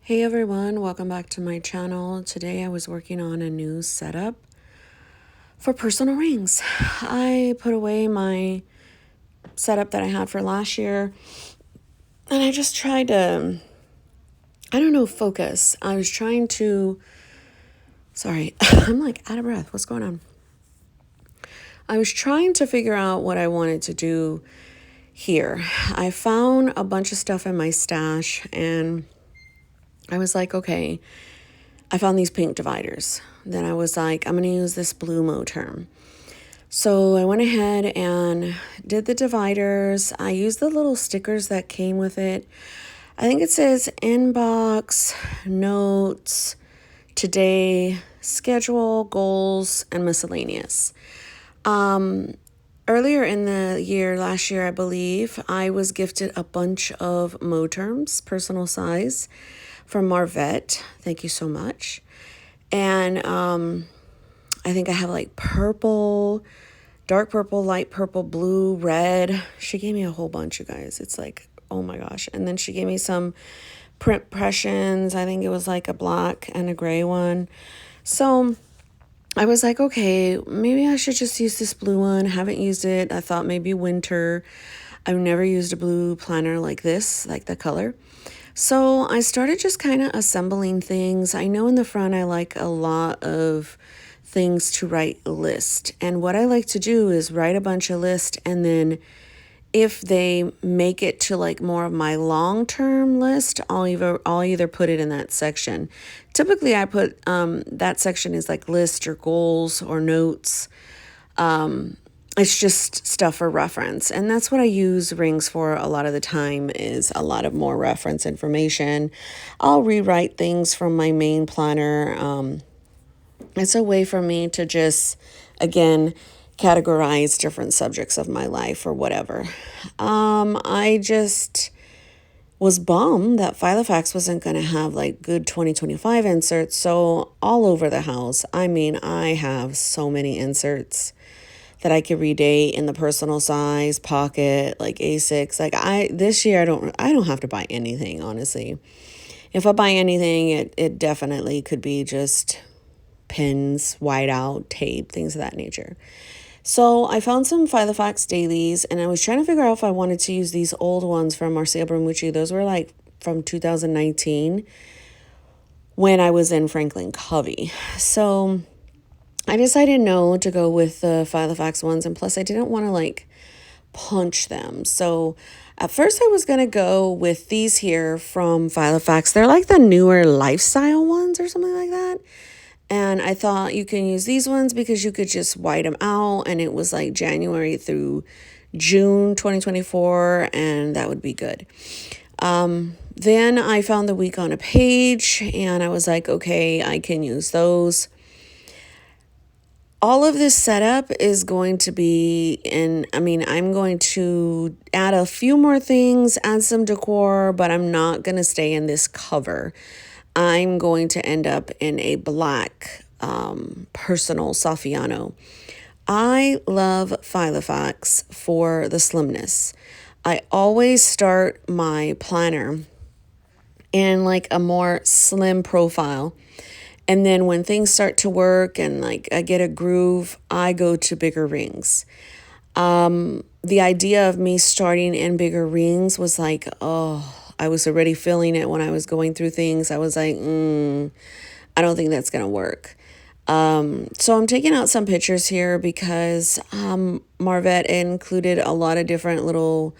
Hey everyone, welcome back to my channel. Today I was working on a new setup for personal rings. I put away my setup that I had for last year and I just tried to, focus. I was trying to, sorry, I'm like out of breath. What's going on? I was trying to figure out what I wanted to do here. I found a bunch of stuff in my stash and I was like, okay, I found these pink dividers. Then I was like, I'm going to use this blue Moterm. So I went ahead and did the dividers. I used the little stickers that came with it. I think it says inbox, notes, today, schedule, goals, and miscellaneous. Earlier in the year, last year, I believe, I was gifted a bunch of Moterms, personal size, from Marvette. Thank you so much. And I think I have like purple, dark purple, light purple, blue, red. She gave me a whole bunch, you guys. It's like, oh my gosh. And then she gave me some print impressions. I think it was like a black and a gray one. So I was like, okay, maybe I should just use this blue one. Haven't used it. I thought maybe winter. I've never used a blue planner like this, like the color. So I started just kind of assembling things. I know in the front I like a lot of things to write a list. And what I like to do is write a bunch of lists, and then if they make it to like more of my long-term list, I'll either put it in that section. Typically I put that section is like list or goals or notes. It's just stuff for reference. And that's what I use rings for a lot of the time, is a lot of more reference information. I'll rewrite things from my main planner. It's a way for me to just, again, categorize different subjects of my life or whatever. I just was bummed that Filofax wasn't going to have like good 2025 inserts. So all over the house, I mean, I have so many inserts that I could redate in the personal size, pocket, like A6. Like this year I don't have to buy anything, honestly. If I buy anything, it definitely could be just pins, whiteout, tape, things of that nature. So I found some Filofax dailies, and I was trying to figure out if I wanted to use these old ones from Marcia Bramucci. Those were like from 2019 when I was in Franklin Covey. So I decided no to go with the Filofax ones, and plus I didn't want to like punch them. So at first I was going to go with these here from Filofax. They're like the newer lifestyle ones or something like that. And I thought you can use these ones because you could just white them out, and it was like January through June 2024, and that would be good. Then I found the week on a page, and I was like, okay, I can use those. All of this setup is going to be I'm going to add a few more things, add some decor, but I'm not going to stay in this cover. I'm going to end up in a black personal Saffiano. I love Filofax for the slimness. I always start my planner in like a more slim profile. And then when things start to work and like I get a groove, I go to bigger rings. The idea of me starting in bigger rings was like, oh, I was already feeling it when I was going through things. I was like, I don't think that's going to work. So I'm taking out some pictures here because Marvette included a lot of different little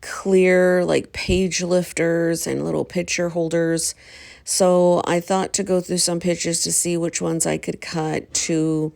clear like page lifters and little picture holders. So I thought to go through some pictures to see which ones I could cut to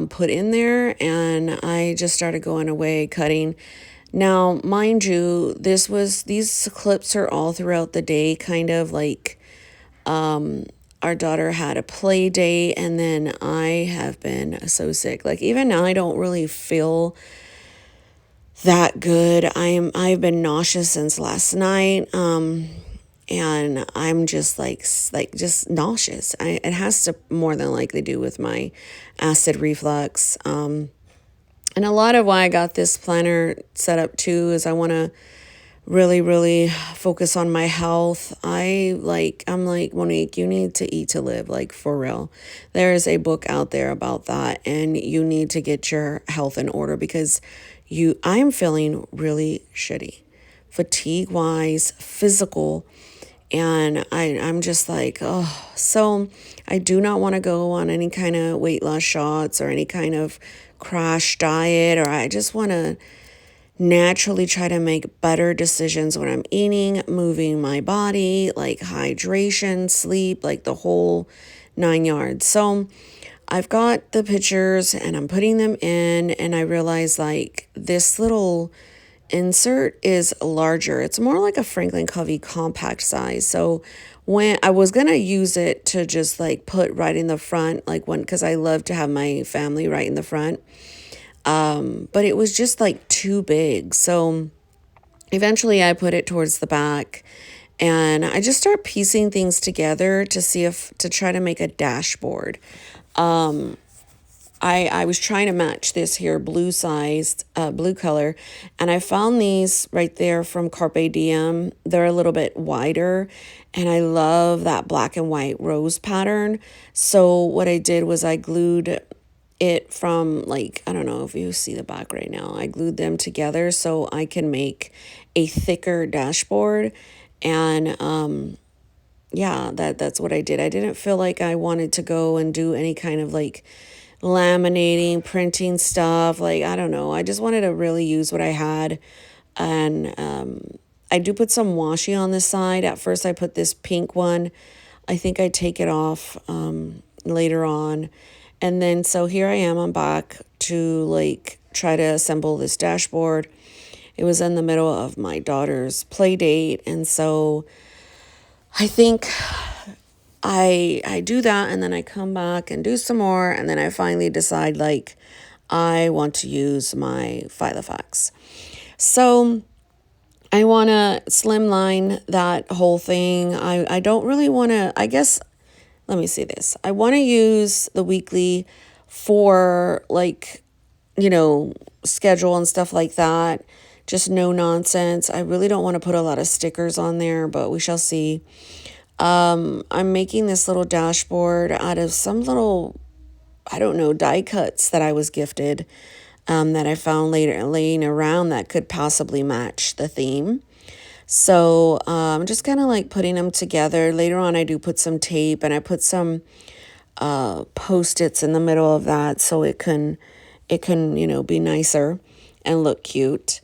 put in there, and I just started going away cutting. Now, mind you, these clips are all throughout the day, kind of like our daughter had a play date, and then I have been so sick. Like even now I don't really feel that good. I've been nauseous since last night. And I'm just just nauseous. It has to more than likely do with my acid reflux. And a lot of why I got this planner set up too is I want to really, really focus on my health. I'm like, Monique, you need to eat to live, like for real. There is a book out there about that, and you need to get your health in order because I am feeling really shitty, fatigue wise, physical. And I'm just like, oh, so I do not want to go on any kind of weight loss shots or any kind of crash diet, or I just want to naturally try to make better decisions when I'm eating, moving my body, like hydration, sleep, like the whole 9 yards. So I've got the pictures and I'm putting them in, and I realize like this little insert is larger. It's more like a Franklin Covey compact size. So when I was going to use it to just like put right in the front, like when, because I love to have my family right in the front. But it was just like too big. So eventually I put it towards the back, and I just start piecing things together to see if to try to make a dashboard. I was trying to match this here blue color, and I found these right there from Carpe Diem. They're a little bit wider, and I love that black and white rose pattern. So what I did was I glued it from, like, I don't know if you see the back right now. I glued them together so I can make a thicker dashboard. And yeah, that's what I did. I didn't feel like I wanted to go and do any kind of like laminating, printing stuff. Like, I don't know. I just wanted to really use what I had. And I do put some washi on this side. At first I put this pink one. I think I take it off later on. And then so here I am, I'm back to like try to assemble this dashboard. It was in the middle of my daughter's play date, and so I think I do that, and then I come back and do some more, and then I finally decide like I want to use my Filofax. So I want to slimline that whole thing. I don't really want to, I guess, let me say this. I want to use the weekly for like, schedule and stuff like that. Just no nonsense. I really don't want to put a lot of stickers on there, but we shall see. I'm making this little dashboard out of some little, I don't know, die cuts that I was gifted, that I found later laying around that could possibly match the theme. So I'm just kind of like putting them together. Later on, I do put some tape, and I put some Post-its in the middle of that so it can be nicer and look cute.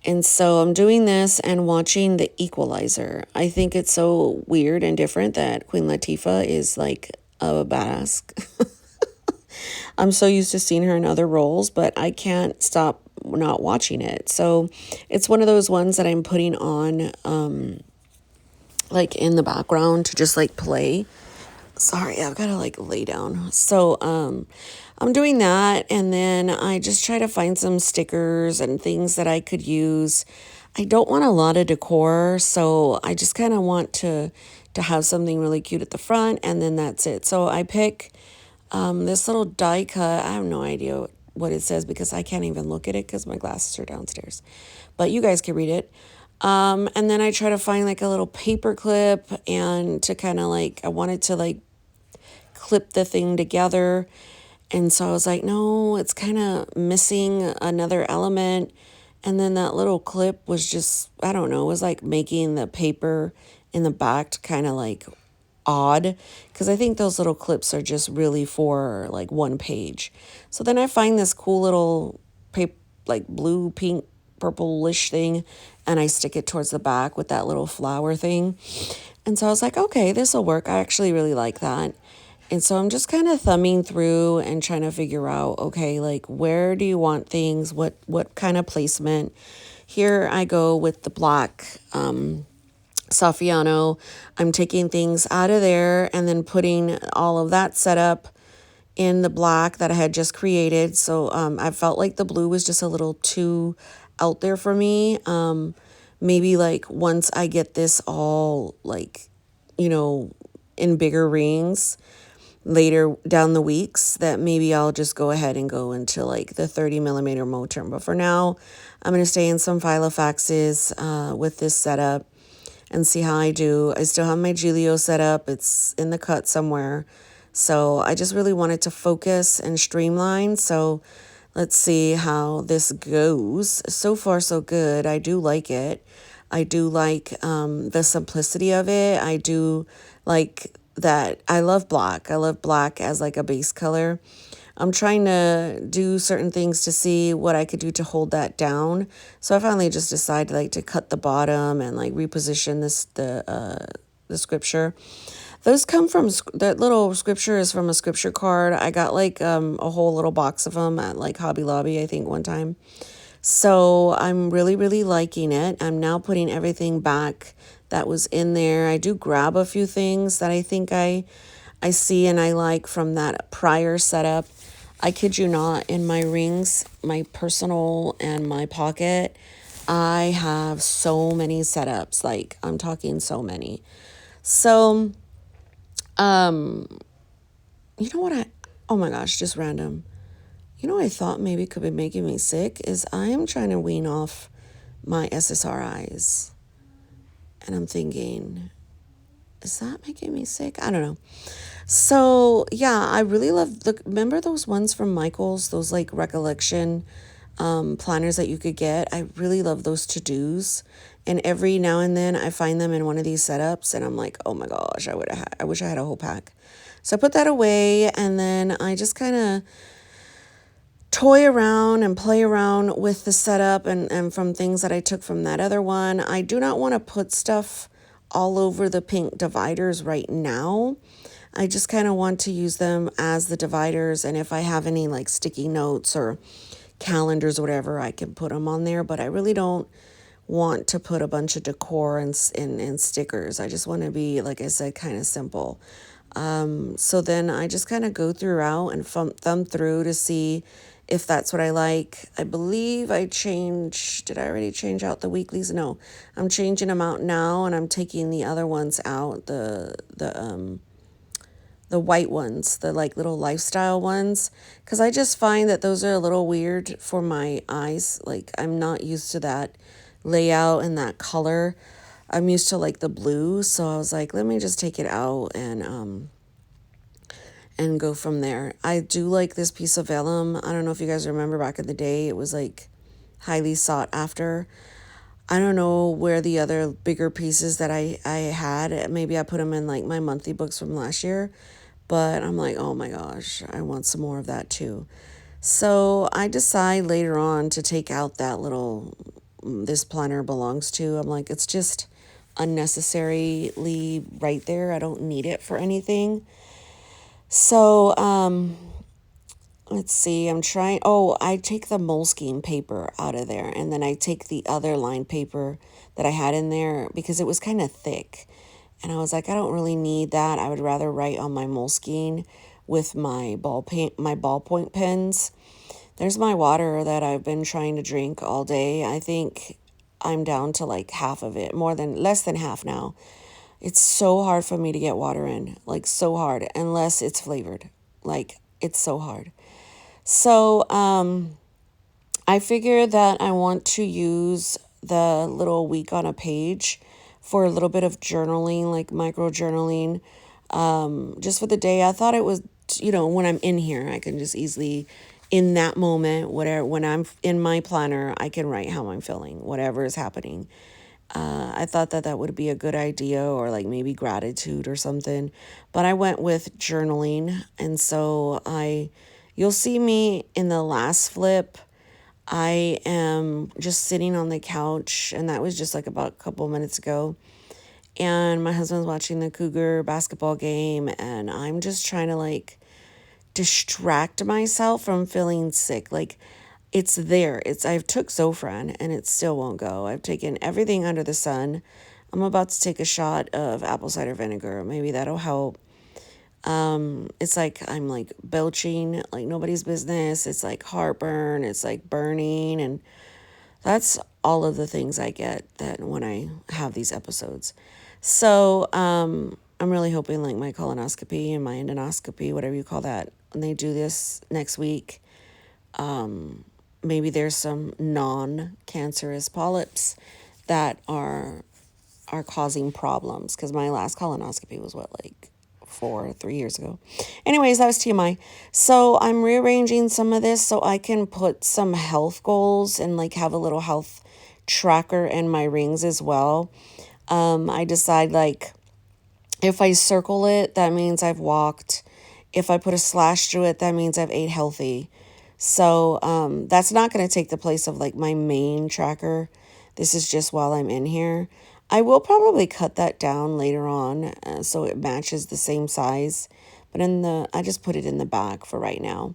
And so I'm doing this and watching The Equalizer. I think it's so weird and different that Queen Latifah is like a badass. I'm so used to seeing her in other roles, but I can't stop not watching it. So it's one of those ones that I'm putting on like in the background to just like play. Sorry, I've got to like lay down. So I'm doing that, and then I just try to find some stickers and things that I could use. I don't want a lot of decor, so I just kind of want to have something really cute at the front, and then that's it. So I pick this little die cut. I have no idea what it says because I can't even look at it because my glasses are downstairs, but you guys can read it. And then I try to find like a little paper clip, and to kind of like, I wanted to like clip the thing together. And so I was like, no, it's kind of missing another element. And then that little clip was just, I don't know, it was like making the paper in the back kind of like odd, because I think those little clips are just really for like one page. So then I find this cool little paper, like blue, pink, purplish thing, and I stick it towards the back with that little flower thing. And so I was like, okay, this will work. I actually really like that. And so I'm just kind of thumbing through and trying to figure out, okay, like where do you want things? What kind of placement? Here I go with the black Saffiano. I'm taking things out of there and then putting all of that setup in the black that I had just created. So I felt like the blue was just a little too out there for me. Maybe like once I get this all like, in bigger rings, later down the weeks that maybe I'll just go ahead and go into like the 30 millimeter Moterm. But for now, I'm going to stay in some Filofaxes with this setup and see how I do. I still have my Giulio set up. It's in the cut somewhere. So I just really wanted to focus and streamline. So let's see how this goes. So far, so good. I do like it. I do like the simplicity of it. I do like that. I love black. I love black as like a base color. I'm trying to do certain things to see what I could do to hold that down. So I finally just decided like to cut the bottom and like reposition the scripture. Those come from, that little scripture is from a scripture card. I got like a whole little box of them at like Hobby Lobby, I think one time. So I'm really, really liking it. I'm now putting everything back that was in there. I do grab a few things that I think I see and I like from that prior setup. I kid you not, in my rings, my personal and my pocket, I have so many setups. Like, I'm talking so many. So, you know what oh my gosh, just random. You know what I thought maybe could be making me sick is I am trying to wean off my SSRIs. And I'm thinking, is that making me sick? I don't know. So yeah, I really love remember those ones from Michael's, those like recollection planners that you could get. I really love those to-dos. And every now and then I find them in one of these setups and I'm like, oh my gosh, I wish I had a whole pack. So I put that away and then I just kind of toy around and play around with the setup and from things that I took from that other one. I do not want to put stuff all over the pink dividers right now. I just kind of want to use them as the dividers, and if I have any like sticky notes or calendars or whatever, I can put them on there, but I really don't want to put a bunch of decor and stickers. I just want to be, like I said, kind of simple. So then I just kind of go throughout and thumb through to see if that's what I like. I believe did I already change out the weeklies? No, I'm changing them out now and I'm taking the other ones out, the white ones, the like little lifestyle ones, because I just find that those are a little weird for my eyes. Like I'm not used to that layout and that color. I'm used to like the blue, so I was like, let me just take it out and go from there. I do like this piece of vellum. I don't know if you guys remember back in the day, it was like highly sought after. I don't know where the other bigger pieces that I had, maybe I put them in like my monthly books from last year, but I'm like, oh my gosh, I want some more of that too. So I decide later on to take out that little, this planner belongs to. I'm like, it's just unnecessarily right there. I don't need it for anything. So, let's see, I take the Moleskine paper out of there, and then I take the other lined paper that I had in there because it was kind of thick. And I was like, I don't really need that. I would rather write on my Moleskine with my ballpoint pens. There's my water that I've been trying to drink all day. I think I'm down to like half of it, less than half now. It's so hard for me to get water in, like so hard, unless it's flavored. Like it's so hard. So I figure that I want to use the little week on a page for a little bit of journaling, like micro journaling, just for the day. I thought it was, when I'm in here, I can just easily, in that moment, when I'm in my planner, I can write how I'm feeling, whatever is happening. I thought that would be a good idea, or like maybe gratitude or something. But I went with journaling. And so you'll see me in the last flip. I am just sitting on the couch, and that was just like about a couple minutes ago. And my husband's watching the Cougar basketball game, and I'm just trying to like distract myself from feeling sick. Like it's there. I've took Zofran and it still won't go. I've taken everything under the sun. I'm about to take a shot of apple cider vinegar. Maybe that'll help. It's like I'm like belching like nobody's business. It's like heartburn. It's like burning, and that's all of the things I get that when I have these episodes. So I'm really hoping like my colonoscopy and my endoscopy, whatever you call that, when they do this next week, maybe there's some non-cancerous polyps that are causing problems, because my last colonoscopy was what, like 3 years ago. Anyways, that was TMI. So I'm rearranging some of this so I can put some health goals and like have a little health tracker in my rings as well. I decide like if I circle it, that means I've walked. If I put a slash through it, that means I've ate healthy. So that's not going to take the place of like my main tracker. This is just while I'm in here. I will probably cut that down later on so it matches the same size. But I just put it in the back for right now.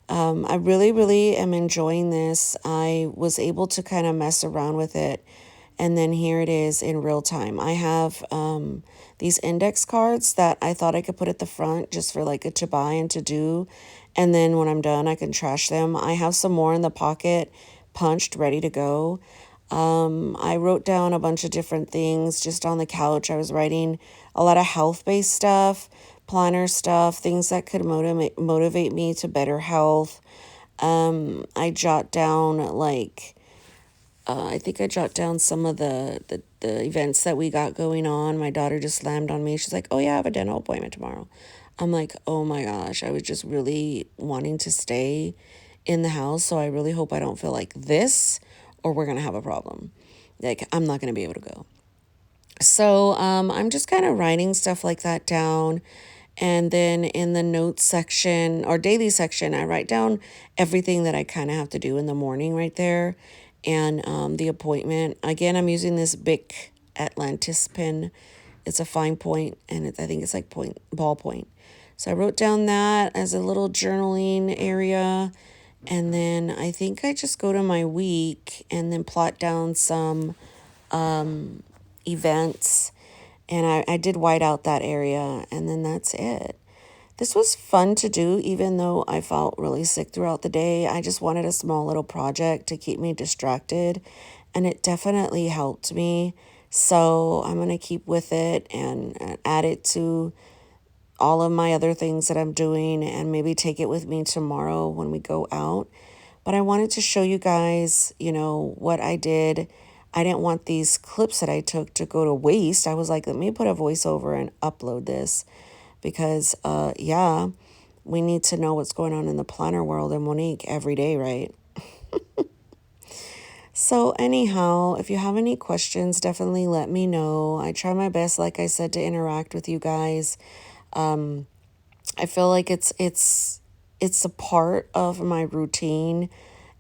I really, really am enjoying this. I was able to kind of mess around with it. And then here it is in real time. I have these index cards that I thought I could put at the front just for like a to buy and to do. And then when I'm done, I can trash them. I have some more in the pocket, punched, ready to go. I wrote down a bunch of different things just on the couch. I was writing a lot of health-based stuff, planner stuff, things that could motivate me to better health. I jot down like I think I jot down some of the events that we got going on. My daughter just slammed on me. She's like, oh, yeah, I have a dental appointment tomorrow. I'm like, oh, my gosh. I was just really wanting to stay in the house. So I really hope I don't feel like this or we're going to have a problem. Like, I'm not going to be able to go. So I'm just kind of writing stuff like that down. And then in the notes section or daily section, I write down everything that I kind of have to do in the morning right there. And the appointment. Again, I'm using this Bic Atlantis pen. It's a fine point, and I think it's like ballpoint. So I wrote down that as a little journaling area. And then I think I just go to my week and then plot down some events. And I did white out that area, and then that's it. This was fun to do, even though I felt really sick throughout the day. I just wanted a small little project to keep me distracted, and it definitely helped me. So I'm going to keep with it and add it to all of my other things that I'm doing and maybe take it with me tomorrow when we go out. But I wanted to show you guys, what I did. I didn't want these clips that I took to go to waste. I was like, let me put a voiceover and upload this because, yeah, we need to know what's going on in the planner world and Monique every day, right? So anyhow, if you have any questions, definitely let me know. I try my best, like I said, to interact with you guys. I feel like it's a part of my routine,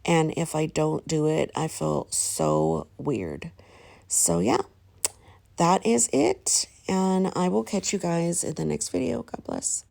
and if I don't do it, I feel so weird. So yeah, that is it, and I will catch you guys in the next video. God bless.